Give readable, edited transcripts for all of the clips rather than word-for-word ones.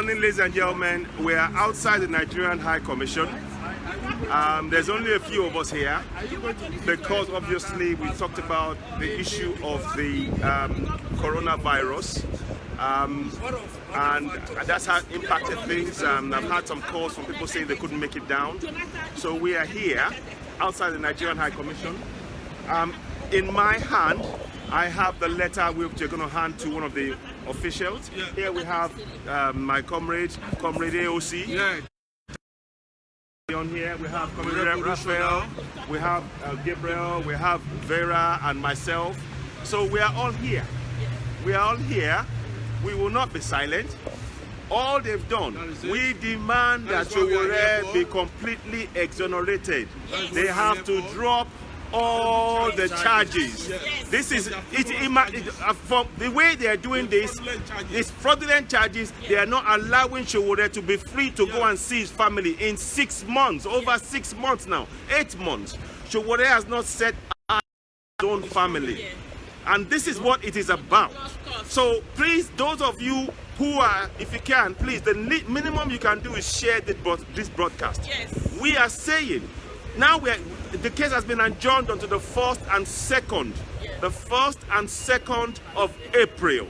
morning, ladies and gentlemen. We are outside the Nigerian High Commission. There's only a few of us here because obviously we talked about the issue of the coronavirus, and that's how it impacted things. I've had some calls from people saying they couldn't make it down. So we are here outside the Nigerian High Commission. In my hand, I have the letter which you're going to hand to one of the officials. Yeah. Here we have my comrade AOC. Yeah. On here we have Comrade Raphael, we have Gabriel, we have Vera and myself. So we are all here. We are all here. We will not be silent. All they've done, we demand that Sowore be completely exonerated. They have to drop all the charges. This is from the way they are doing this. It's fraudulent charges. They are not allowing Sowore to be free to go and see his family in 6 months, over 6 months now, 8 months. Sowore has not set up his own family, and this is what it is about. So please, those of you who are, if you can, please, the minimum you can do is share this broadcast. Yes. We are saying now the case has been adjourned until the 1st and 2nd, the 1st and 2nd of April.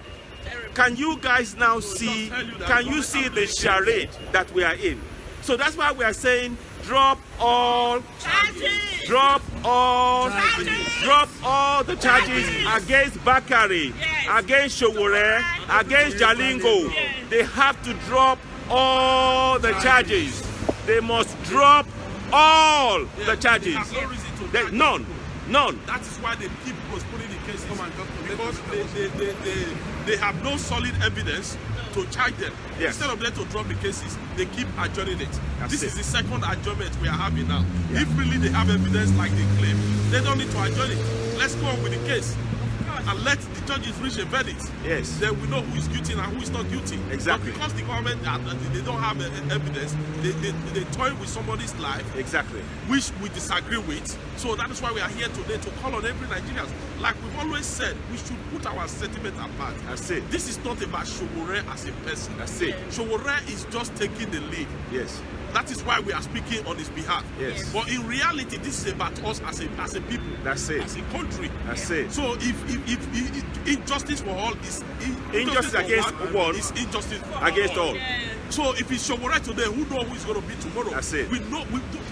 Can you guys now see, can you see the charade that we are in? So that's why we are saying drop all charges, drop all the charges against Bakari, against Sowore, against Jalingo. They have to drop all the charges. They must drop all the charges. None. That is why they keep postponing the cases, because they have no solid evidence to charge them. Yes. Instead of them to drop the cases, they keep adjourning it. This is the second adjournment we are having now. If really they have evidence like they claim, they don't need to adjourn it. Let's go on with the case and let the judges reach a verdict. Yes. Then we know who is guilty and who is not guilty. Exactly. But because the government, they don't have evidence, they toy with somebody's life. Exactly. Which we disagree with. So that is why we are here today to call on every Nigerian. Like we've always said, we should put our sentiment apart. That's it. This is not about Sowore as a person. That's it. Sowore is just taking the lead. Yes. That is why we are speaking on his behalf. Yes. But in reality, this is about us as a people. That's it. As a country. That's it. So if injustice for all is injustice against one is injustice against all. So if it's Sowore today, who knows who is going to be tomorrow? That's it. We know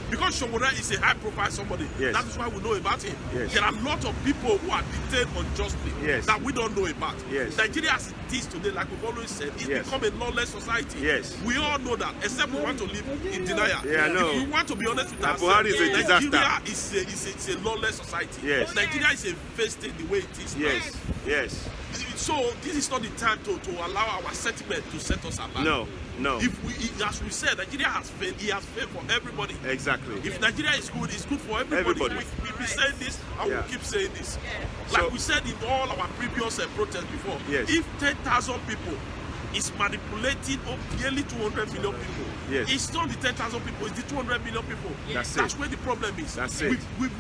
because Sowore is a high-profile somebody. Yes. That is why we know about him. Yes. There are a lot of people who are detained unjustly that we don't know about. Yes. Nigeria as it is today, like we've always said, it's become a lawless society. Yes. We all know that, except we want to live in denial. Yeah, I know. If we want to be honest with ourselves, Nigeria is a lawless society. Yes. Nigeria is a fair state the way it is. Yes. Yes. So this is not the time to allow our sentiment to set us apart. No. If we, as we said, Nigeria has failed. He has failed for everybody. Exactly. If Nigeria is good, it's good for everybody. We've been saying this, and we'll keep saying this. Like we said in all our previous protests before, if 10,000 people is manipulating nearly 200 million people, it's not the 10,000 people, it's the 200 million people. That's where the problem is. That's it. We've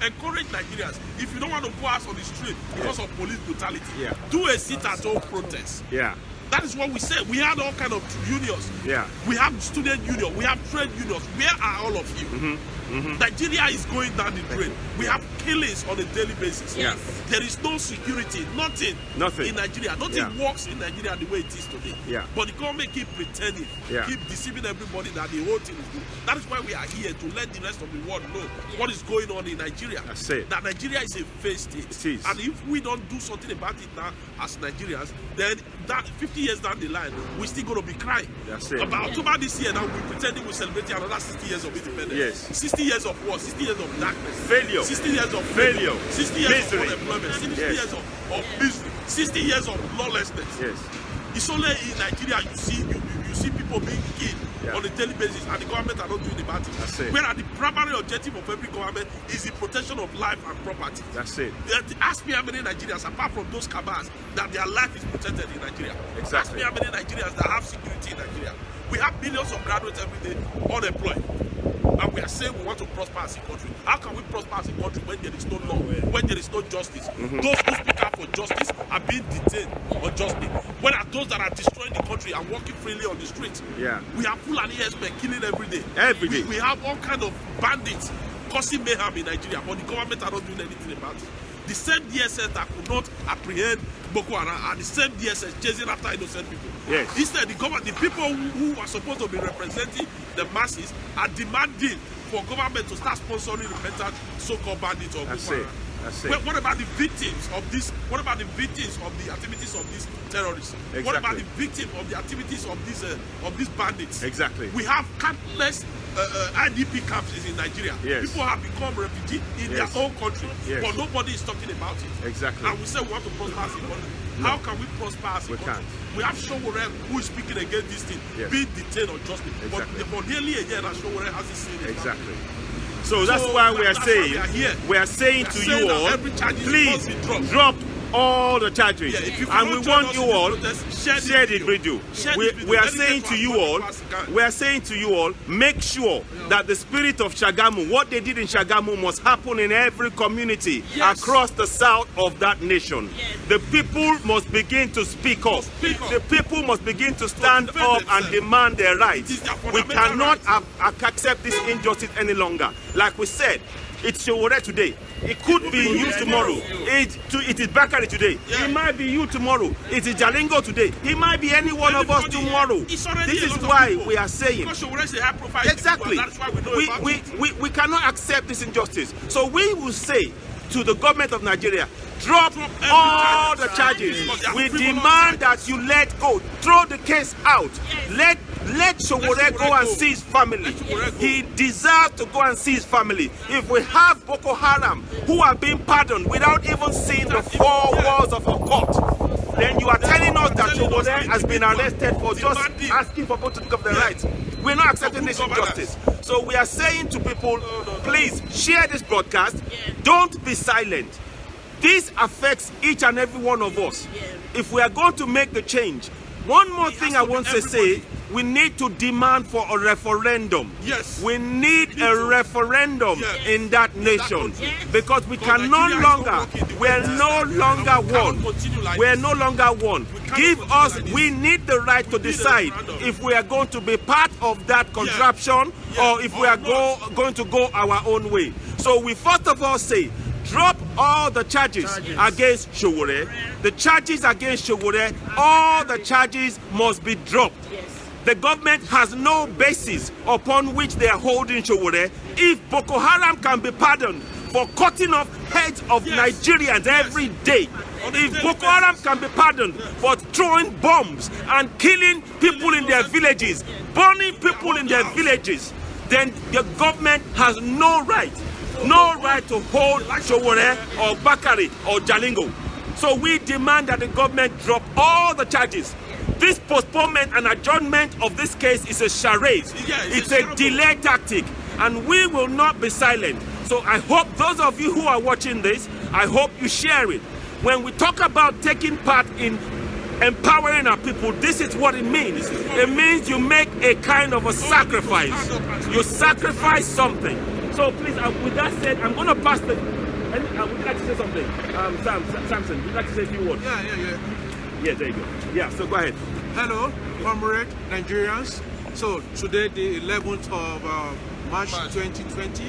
encouraged Nigerians, if you don't want to go out on the street because of police brutality, do a sit-at-home protest. That is what we said. We had all kind of unions. We have student union. We have trade unions. Where are all of you? Nigeria is going down the drain. We have killings on a daily basis. There is no security. Nothing. In Nigeria. Nothing works in Nigeria the way it is today. But the government keep pretending, keep deceiving everybody that the whole thing is good. That is why we are here, to let the rest of the world know what is going on in Nigeria. That Nigeria is a failed state. And if we don't do something about it now as Nigerians, then that 50 years down the line, we're still going to be crying. About October this year, now we're pretending we're celebrating another 60 years of independence. 60 years of war, 60 years of darkness. Failure. 60 years of failure. 60 years of unemployment. 60 years of misery. 60 years of lawlessness. It's only in Nigeria you see people being killed on a daily basis, and the government are not doing about it. Whereas the primary objective of every government is the protection of life and property. Ask me how many Nigerians, apart from those cabals, that their life is protected in Nigeria. Ask me how many Nigerians that have security in Nigeria. We have millions of graduates every day unemployed. And we are saying we want to prosper as a country. How can we prosper as a country when there is no law, when there is no justice. Those who speak out for justice are being detained unjustly. When are those that are destroying the country and walking freely on the streets? Yeah. We have Fulani herdsmen killing every day. Every day. We have all kind of bandits causing mayhem in Nigeria, but the government are not doing anything about it. The same DSS that could not apprehend Boko Haram are the same DSS chasing after innocent people. Yes. Instead, the people who are supposed to be representing the masses are demanding for government to start sponsoring repentant so-called bandits or Boko Haram. What about the victims of this? What about the victims of the activities of these terrorists? Exactly. What about the victims of the activities of these bandits? Exactly. We have countless IDP camps in Nigeria. Yes. People have become refugees in their own country, but nobody is talking about it. Exactly. And we say we want to prosper as a country. No. How can we prosper as a country? We have Showore who is speaking against this thing, being detained unjustly. Exactly. But for nearly a year now, Showore hasn't seen it. Exactly. So that's why we are saying to you all, please drop all the charges, and we want you all share the video. We are saying to you all, make sure that the spirit of Shagamu, what they did in Shagamu, must happen in every community across the south of that nation. The people must begin to speak up. The people must begin to stand up and demand their rights. We cannot accept this injustice any longer. Like we said, it's Showore today. It could be you tomorrow. It is Bakari today. It might be you tomorrow. It is Jalingo today. It might be any one of us tomorrow. This is why we are saying. Exactly. We cannot accept this injustice. So we will say to the government of Nigeria, drop all the charges. We demand that you let go. Throw the case out. Let Showore go and see his family. He deserves to go and see his family. If we have Boko Haram who are being pardoned without even seeing the four walls of a court, then you are telling us that Showore has been arrested for just asking for people to pick up their rights. We're not accepting this injustice. So we are saying to people, please share this broadcast. Don't be silent. This affects each and every one of us. If we are going to make the change, one more thing I want to say, we need to demand for a referendum. Yes. We need a referendum in that nation because we can no longer, we're no longer one. Give us, we need the right to decide if we are going to be part of that contraption or if we are going to go our own way. So we first of all say, drop all the charges against Showore. The charges against Showore, all the charges must be dropped. The government has no basis upon which they are holding Showore. If Boko Haram can be pardoned for cutting off heads of Nigerians every day, if Boko Haram can be pardoned for throwing bombs and killing people in their villages, burning people in their villages, then the government has no right to hold Showore or Bakari or Jalingo. So we demand that the government drop all the charges. This postponement and adjournment of this case is a charade. It's a delay tactic, and we will not be silent. So I hope those of you who are watching this, I hope you share it. When we talk about taking part in empowering our people, this is what it means. It means you make a kind of a sacrifice. You sacrifice something. So please, with that said, I'm going to pass the... would you like to say something? Samson, would you like to say a few words? Yeah, there you go. Yeah, so go ahead. Hello, comrade Nigerians. So today, the 11th of March 2020,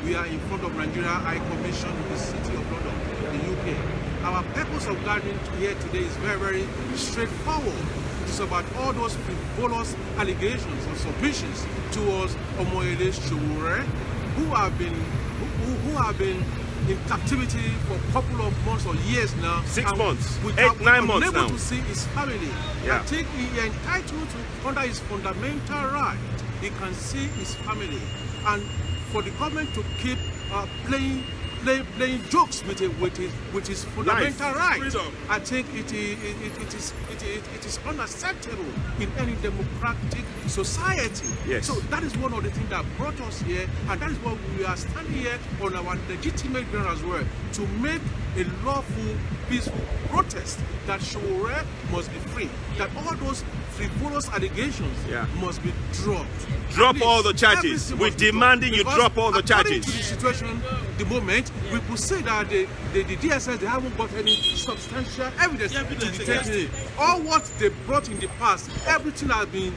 we are in front of Nigeria High Commission in the city of London, the UK. Our purpose of gathering here today is very, very straightforward. It is about all those frivolous allegations or submissions towards Omoyele Showore, who have been in captivity for a couple of months or years now. 6 months, 8, 9 months now. Unable to see his family. I think he is entitled to, under his fundamental right, he can see his family. And for the government to keep playing jokes with his fundamental right, I think it is unacceptable in any democratic society. Yes. So that is one of the things that brought us here, and that is why we are standing here on our legitimate ground as well, to make a lawful, peaceful protest that Sowore must be free, that all those frivolous allegations must be dropped. Drop all the charges. We're demanding you drop all the charges. According to the situation, the moment, we could say that the DSS, they haven't got any substantial evidence to detect it. All what they brought in the past, everything has been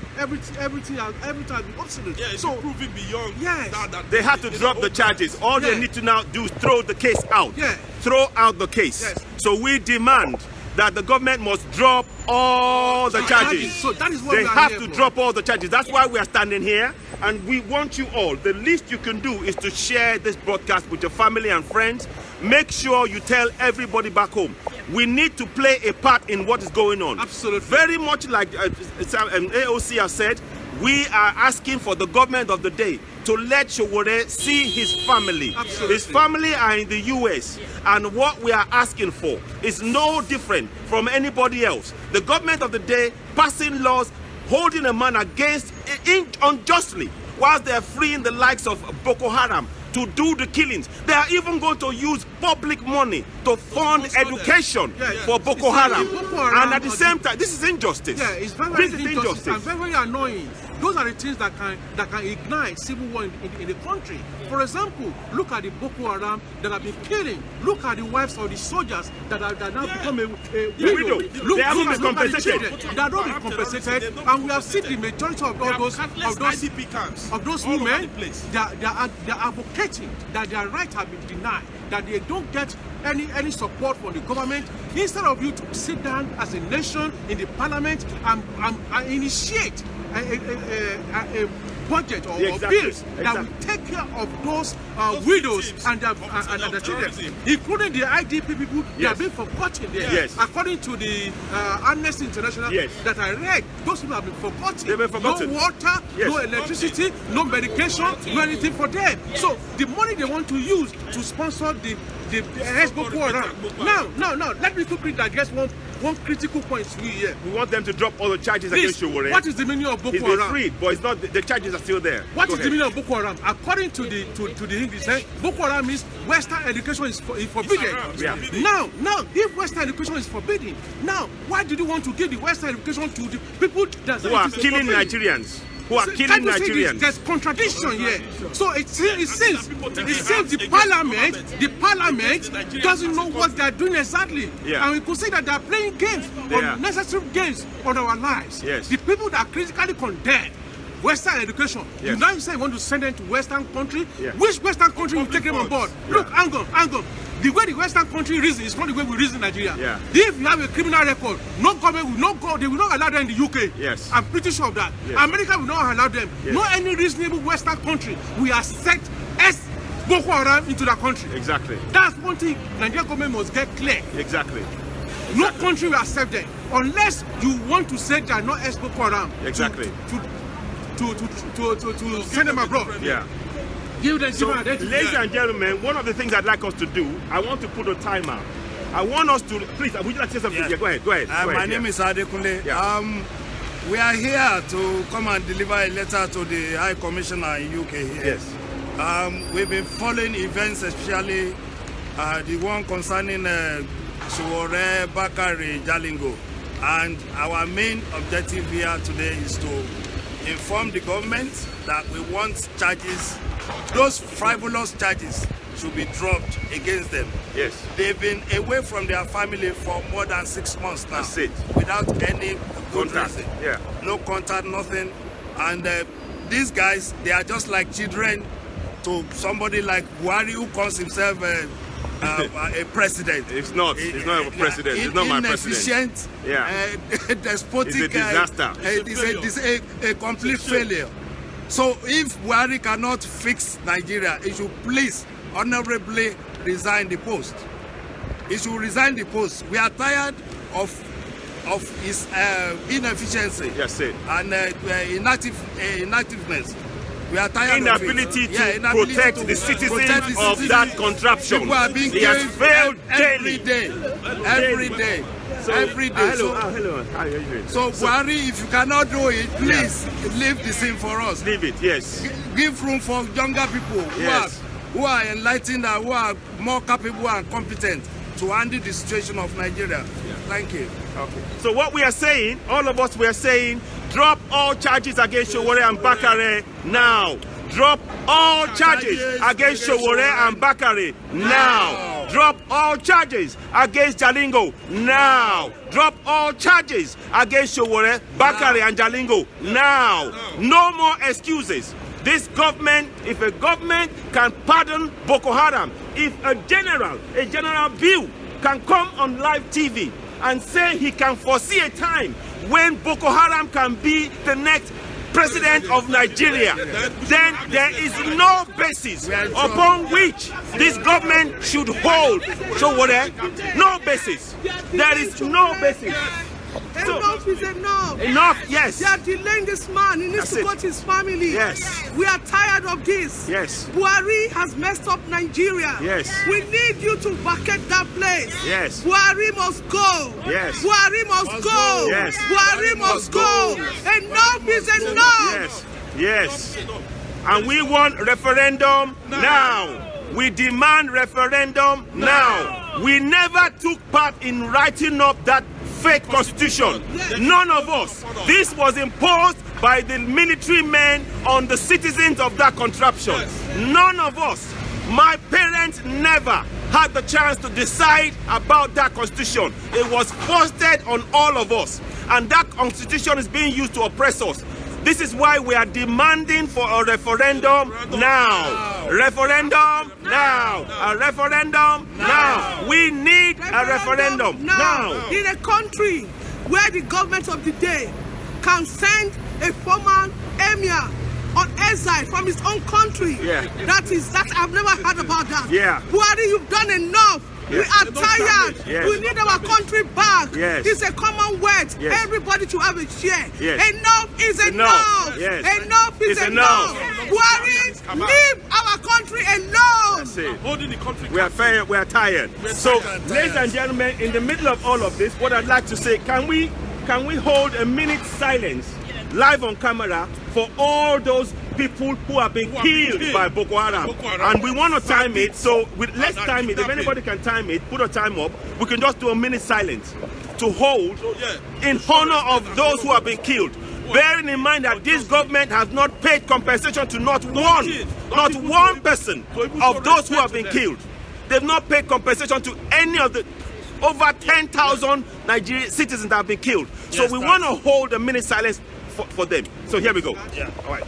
obsolete. Yeah, so proving beyond. Yes, they have to drop the charges. All they need to now do is throw the case out. Yeah. Throw out the case. Yes. So we demand that the government must drop all the charges. So that is what they we are have here to for. drop all the charges. That's why we are standing here, and we want you all. The least you can do is to share this broadcast with your family and friends. Make sure you tell everybody back home. We need to play a part in what is going on. Absolutely. Very much like AOC has said, we are asking for the government of the day to let Sowore see his family. Absolutely. His family are in the US, and what we are asking for is no different from anybody else. The government of the day passing laws holding a man against unjustly whilst they are freeing the likes of Boko Haram to do the killings. They are even going to use public money to fund education for Boko Haram. And at the same time, this is injustice. Yeah, it's very injustice and very annoying. Those are the things that can ignite civil war in the country. For example, look at the Boko Haram that have been killing. Look at the wives of the soldiers that now become a widow. They haven't been compensated. They are not been compensated, and we have seen the majority of IDP camps of those women. They are advocating that their rights have been denied, that they don't get any support from the government. Instead of you to sit down as a nation in the parliament and initiate a budget or bills that will take care of those widows and their children, including the IDP people that have been forgotten there. Yes. According to the Amnesty International that I read, those people have been forgotten. They've been forgotten. No water, no electricity, no medication, no anything for them. So the money they want to use to sponsor the Boko Haram. Now, let me quickly digest one critical point here. We want them to drop all the charges against Sowore. What is the meaning of Boko Haram? He's been freed, but it's not. The charges are still there. What is the meaning of Boko Haram? According to the English, Boko Haram means Western education is forbidden. Now, if Western education is forbidden, now why did you want to give the Western education to the people that are killing Nigerians? Who are killing Nigerians? There's contradiction here. So it seems the parliament doesn't know what they're doing exactly. And we could say that they're playing games, unnecessary games on our lives. The people that critically condemn Western education, you now say you want to send them to Western country. Which Western country will take them on board? Look, hang on. The way the Western country reason is not the way we reason in Nigeria. If you have a criminal record, no government will not go. They will not allow them in the UK. I'm pretty sure of that. America will not allow them. No any reasonable Western country will accept Boko Haram into the country. Exactly. That's one thing Nigerian government must get clear. Exactly. No country will accept them unless you want to say they are not Boko Haram. Exactly. To send them abroad. So, ladies and gentlemen, one of the things I'd like us to do, I want to put a timer. I want us to, please, would you like to say something? Go ahead. My name is Adekunle. We are here to come and deliver a letter to the High Commissioner in UK here. We've been following events, especially the one concerning Sowore Bakari Jalingo. And our main objective here today is to inform the government that we want charges, those frivolous charges should be dropped against them. They've been away from their family for more than 6 months now. That's it. Without any contact. No contact, nothing. And these guys, they are just like children to somebody like Buhari, who calls himself a president. He's not a president. He's not my president. Inefficient, despotic. It's a disaster. It's a complete failure. So if Buhari cannot fix Nigeria, he should please honorably resign the post. He should resign the post. We are tired of his inefficiency and inactiveness. We are tired inability to protect the citizens of that contraption. People are being killed failed every day. So, hello. How are you doing? So Buhari, if you cannot do it, please leave the scene for us. Leave it, yes. Give room for younger people who are enlightened and who are more capable and competent to handle the situation of Nigeria. Yeah. Thank you. Okay. So what we are saying, all of us, we are saying, drop all charges against Sowore and Bakare now. Drop all charges against Sowore and Bakare now. Drop all charges against Jalingo now. Drop all charges against Sowore, Bakare and Jalingo now. No more excuses. This government, if a government can pardon Boko Haram, if a general Bill can come on live TV and say he can foresee a time when Boko Haram can be the next president of Nigeria, then there is no basis upon which this government should hold Sowore. No basis. There is no basis. Enough is enough. Enough, yes. They are delaying this man. He needs to go to his family. Yes. We are tired of this. Yes. Buhari has messed up Nigeria. Yes. We need you to vacate that place. Yes. Buhari must go. Yes. Buhari must go. Yes. Buhari must go. Enough is enough. Yes. Yes. And we want referendum now. We demand referendum now. We never took part in writing up that fake constitution. None of us. This was imposed by the military men on the citizens of that contraption. None of us. My parents never had the chance to decide about that constitution. It was foisted on all of us. And that constitution is being used to oppress us. This is why we are demanding for a referendum now. Referendum now. A referendum now. We need a referendum now. In a country where the government of the day can send a former emir on exile from his own country. That I've never heard about that. Buhari, you've done enough. We are tired. We need our country back. It's a commonwealth. Everybody to have a share. Enough is enough. Enough is enough. Buhari, leave our country alone. That's it. We are tired. So, ladies and gentlemen, in the middle of all of this, what I'd like to say, can we hold a minute's silence live on camera for all those people who have been killed by Boko Haram. And we want to time it, so let's time it. If anybody can time it, put a time up, we can just do a minute silence to hold in honor of those who have been killed. Bearing in mind that this government has not paid compensation to not one person of those who have been killed. They've not paid compensation to any of the over 10,000 Nigerian citizens that have been killed. So we want to hold a minute silence for them. So here we go. All right.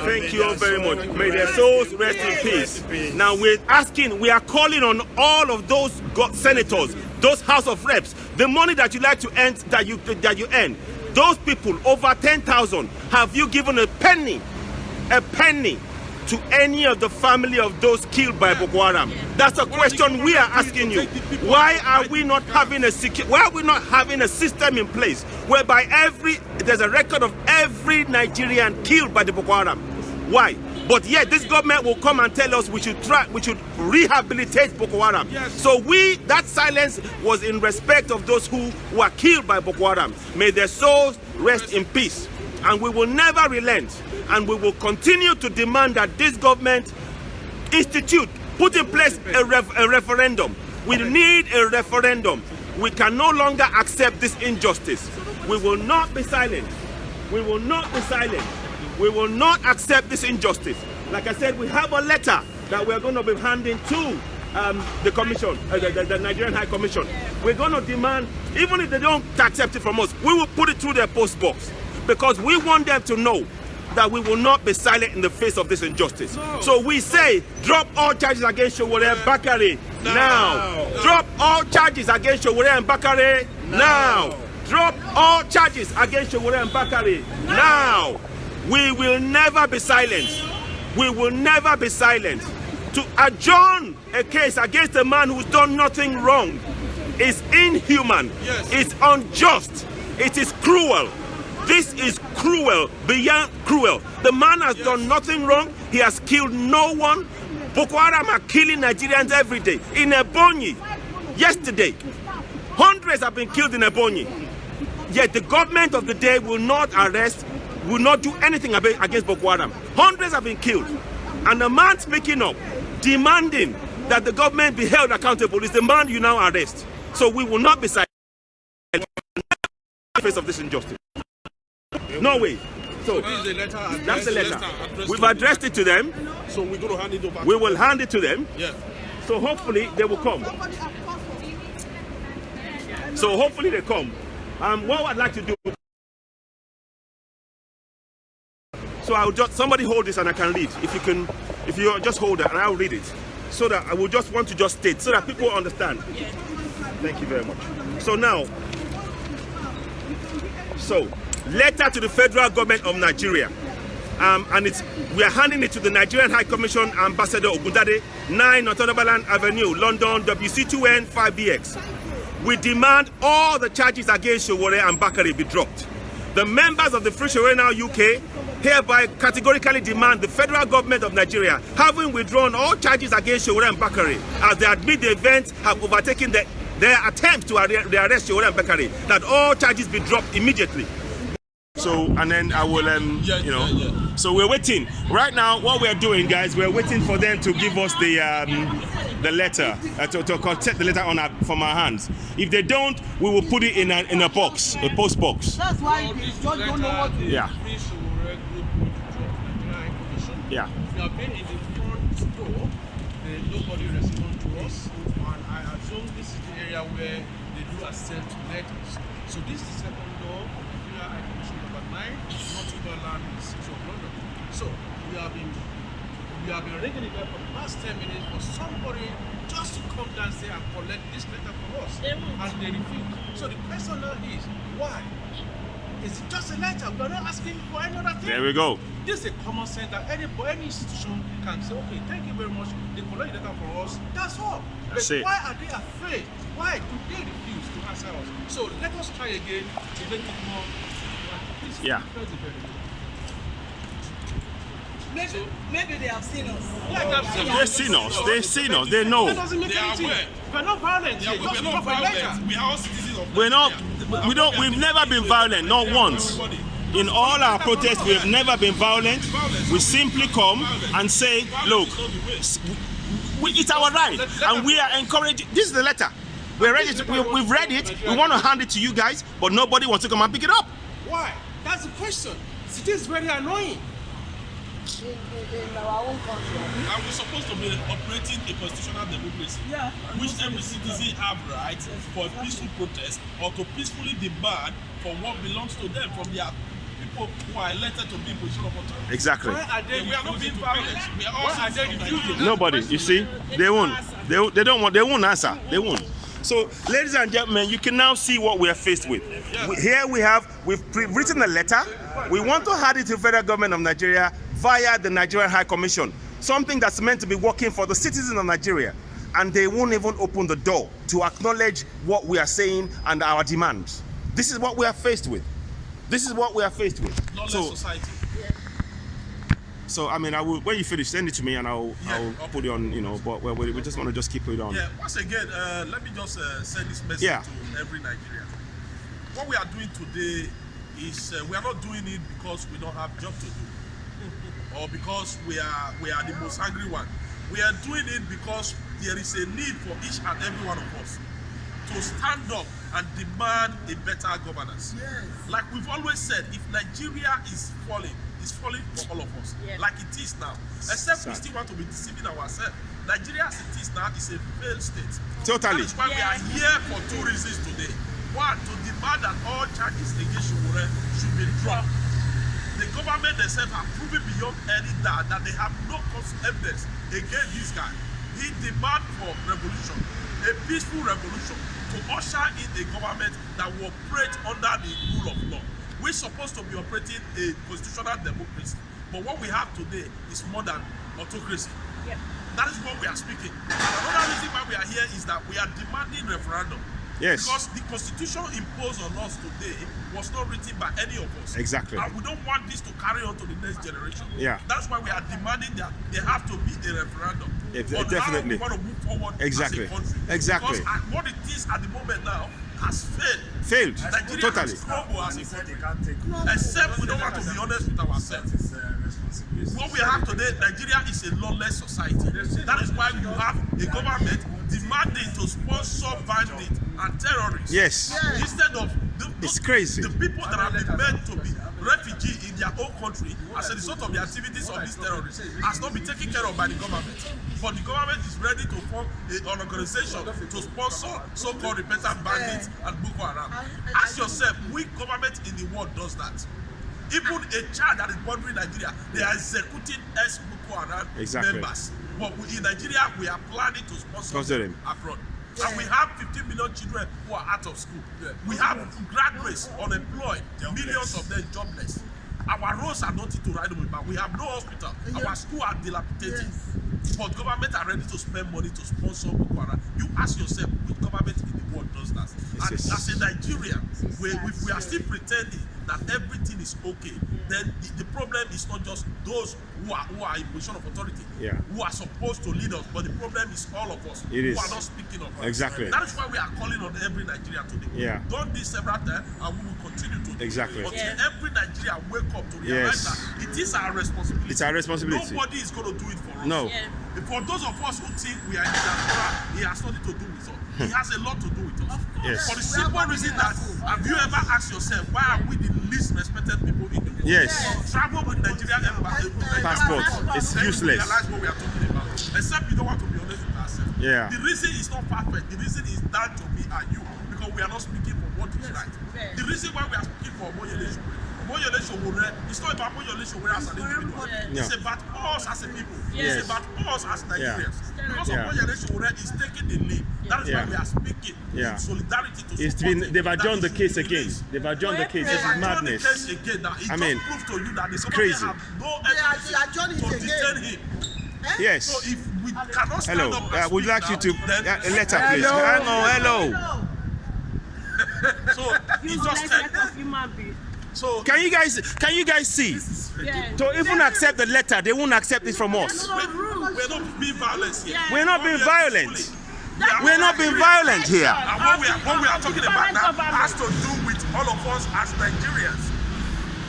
Thank you all very much. May their souls rest in peace. Now we are calling on all of those senators, those House of Reps, the money that you like to earn, that you earn. Those people, over 10,000, have you given a penny to any of the family of those killed by Boko Haram? That's a question we are asking you. Why are we not having a system in place whereby there's a record of every Nigerian killed by the Boko Haram? Why? But yet this government will come and tell us we should rehabilitate Boko Haram. So that silence was in respect of those who were killed by Boko Haram. May their souls rest in peace. And we will never relent. And we will continue to demand that this government put in place a referendum. We need a referendum. We can no longer accept this injustice. We will not be silent. We will not be silent. We will not accept this injustice. like I said, we have a letter that we're going to be handing to the commission, the Nigerian High Commission. We're going to demand, even if they don't accept it from us, we will put it through their post box, because we want them to know that we will not be silent in the face of this injustice. No. So we say, drop all charges against Sowore and Bakare now. Drop all charges against Sowore and Bakare now. Drop all charges against Sowore and Bakare now. We will never be silent. We will never be silent. To adjourn a case against a man who's done nothing wrong is inhuman. Yes. It's unjust. It is cruel. This is cruel, beyond cruel. The man has done nothing wrong. He has killed no one. Boko Haram are killing Nigerians every day. In Ebonyi, yesterday, hundreds have been killed in Ebonyi. Yet the government of the day will not arrest, will not do anything against Boko Haram. Hundreds have been killed. And the man speaking up, demanding that the government be held accountable, is the man you now arrest. So we will not be silent in the face of this injustice. No way. So that's the letter. We've addressed it to them. So we're going to hand it over. We will hand it to them. Yeah. So hopefully they will come. So hopefully they come. What I'd like to do. So I'll just, somebody hold this and I can read. If you just hold it and I'll read it. So that I will just want to just state so that people understand. Thank you very much. So now, letter to the federal government of Nigeria. And we are handing it to the Nigerian High Commission, Ambassador Ogundade, 9 Northumberland Avenue, London, WC2N 5BX. We demand all the charges against Sowore and Bakare be dropped. The members of the Free Sowore Now UK hereby categorically demand the federal government of Nigeria, having withdrawn all charges against Sowore and Bakare, as they admit the events have overtaken their attempt to arrest Sowore and Bakare, that all charges be dropped immediately. So, and then I will, So we're waiting. Right now, what we're doing, guys, we're waiting for them to give us the letter, to take the letter from our hands. If they don't, we will put it in a box, a post box. That's why they don't know what to do. Yeah. Yeah. We have been in the front door, nobody responded to us, and I assume this is the area where they do accept letters. So this is the second door, Nigeria High Commission number 9, Northumberland in the city of London. So we have been ringing it up for the past 10 minutes for somebody just to come downstairs and collect this letter for us, and they refuse. So the question now is, why? Is it just a letter? We're not asking for any other thing. There we go. This is a common sense that any institution can say, okay, thank you very much, they collect the data for us, that's all. But why are they afraid? Why do they refuse to answer us? So let us try again to make it more. Yeah. Maybe they have seen us. Yeah, they've seen us. They've seen us. They know. That doesn't make anything. We're not violent. Yeah, we're not violent. We are all citizens of We're not. We've never been violent. Not once. In all our protests, we have never been violent. We simply come and say, look, it's our right, and we are encouraging. This is the letter. We're ready to. We've read it. We want to hand it to you guys, but nobody wants to come and pick it up. Why? That's the question. It is very annoying. In our own country. And we're supposed to be operating a constitutional democracy, which every citizen have rights for a peaceful protest or to peacefully demand for what belongs to them from their people who are elected to be in position of authority. Exactly. We are not being violent. We are all citizens. Nobody. You see, they won't. They don't want. They won't answer. They won't. So, ladies and gentlemen, you can now see what we are faced with. Here we've written a letter. We want to hand it to the federal government of Nigeria via the Nigerian High Commission, something that's meant to be working for the citizens of Nigeria, and they won't even open the door to acknowledge what we are saying and our demands. This is what we are faced with. This is what we are faced with. Society. So I mean, I will, when you finish, send it to me and I'll put it on, but we just want to keep it on. Yeah, once again, let me just send this message to every Nigerian. What we are doing today is we are not doing it because we don't have job to do or because we are the most angry one. We are doing it because there is a need for each and every one of us to stand up and demand a better governance. Yes. Like we've always said, if Nigeria is falling, is falling for all of us, like it is now. Except we still want to be deceiving ourselves. Nigeria as it is now is a failed state. Totally. That is why we are here for 2 reasons today. One, to demand that all charges against Showore should be dropped. The government themselves have proven beyond any doubt that they have no evidence against this guy. He demands for revolution, a peaceful revolution, to usher in a government that will operate under the rule of law. We're supposed to be operating a constitutional democracy, but what we have today is more than autocracy. Yeah. That is what we are speaking. And another reason why we are here is that we are demanding referendum. Yes. Because the constitution imposed on us today was not written by any of us. Exactly. And we don't want this to carry on to the next generation. Yeah. That's why we are demanding that there have to be a referendum. Definitely. How we want to move forward exactly. as a country. Exactly. Because what it is at the moment now has failed. Failed. Nigeria Totally. has crumbled as a country. Except we don't want to be honest with ourselves. What we have today, Nigeria is a lawless society. That is why you have a government demanding to sponsor bandits and terrorists. Yes. Instead of it's crazy. The people that have been meant to be refugees in their own country as a result of the activities of these terrorists has not been taken care of by the government. But the government is ready to form an organization to sponsor so-called repentant bandits and Boko Haram. Ask yourself, which government in the world does that? Even a child that is born in Nigeria, they are executing ex-Boko Haram members. But in Nigeria, we are planning to sponsor them abroad. And we have 15 million children who are out of school. We have graduates unemployed, millions of them jobless. Our roads are not to ride with, but we have no hospital. Our schools are dilapidated. But government are ready to spend money to sponsor Boko Haram. You ask yourself, which government in the world does that? And as a Nigerian, we are still pretending that everything is okay. Then the problem is not just those who are in position of authority, who are supposed to lead us, but the problem is all of us who are not speaking of us. Exactly. That is why we are calling on every Nigerian today. We've done this several times and we will continue to do it. Until every Nigerian wake up to realize that it is our responsibility. It's our responsibility. Nobody is going to do it for us. No. For those of us who think we are in diaspora, he has nothing to do with us. He has a lot to do with us. Yes. For the simple reason that, have you ever asked yourself, why are we the least respected people in the world? Yes. Travel with Nigerian passport. It's useless. Realize what we are talking about. Except you don't want to be honest with ourselves. Yeah. The reason is not perfect. The reason is down to me and you, because we are not speaking for what is right. The reason why we are speaking for Moyele Showore, it's not about Moyele Showore as an individual. It's about us as a people. It's about us as Nigerians. Because of Moyele Showore is taking the lead. That is why we are speaking in solidarity to support. They've adjourned the case again. They've adjourned the case. This is madness. I mean, it to you that it's crazy. Have no evidence to detain him. Yes. So if we cannot stand up and would you like you to a letter, please? Hello. So it's just human being. So can you guys see? To even accept the letter, they won't accept it from us. We're not being violent here. We're not being violent. We're not being violent here. And what we are talking about now has to do with all of us as Nigerians.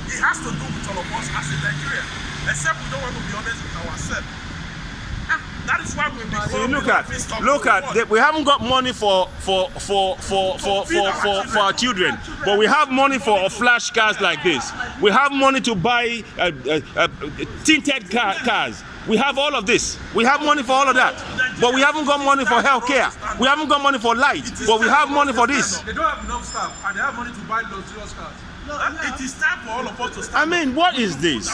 It has to do with all of us as a Nigerian. Except we don't want to be honest with ourselves. That is why we look at we haven't got money for our children, but we have money for flashcards like this. We have money to buy tinted cars. We have all of this. We have money for all of that, but we haven't got money for healthcare. We haven't got money for light, but we have money for this. They don't have enough staff, and they have money to buy luxurious cars. It is time for all of us to stand. I mean, what is this?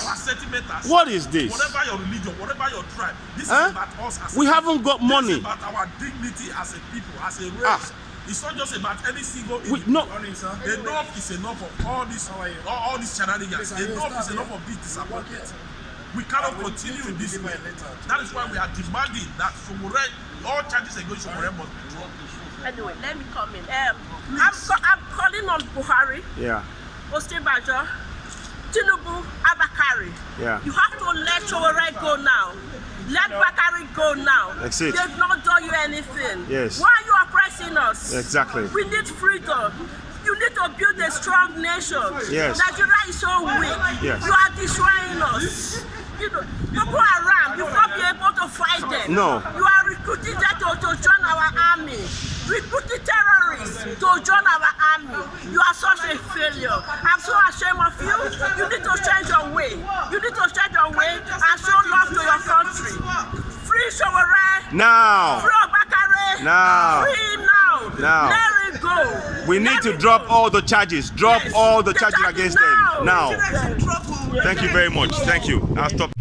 What is this? Whatever your religion, whatever your tribe, this is about us as we haven't got money. This is about our dignity as a people, as a race. It's not just about any single enough is enough of all these shenanigans. Enough is enough of this disappointment. We cannot continue in this way. That is why we are demanding that all charges against Showore must be dropped. Anyway, let me come in. I'm calling on Buhari. Yeah. Osinbajo, Tinubu, Abakari. Yeah. You have to let Showore go now. Let Bakari go now. That's it. They've not done you anything. Yes. Why are you oppressing us? Exactly. We need freedom. You need to build a strong nation. Yes. Nigeria is so weak. Yes. You are destroying us. You know, Boko Haram, you will not be able to fight them. No. You are recruiting them to join our army. Recruiting terrorists to join our army. You are such a failure. I'm so ashamed of you. You need to change your way. You Now. Free Obakare. Now. Free him now. Now. Let it go. We need to drop all the charges. Drop all the charges against them. Now. Thank you very much. Thank you. I'll stop.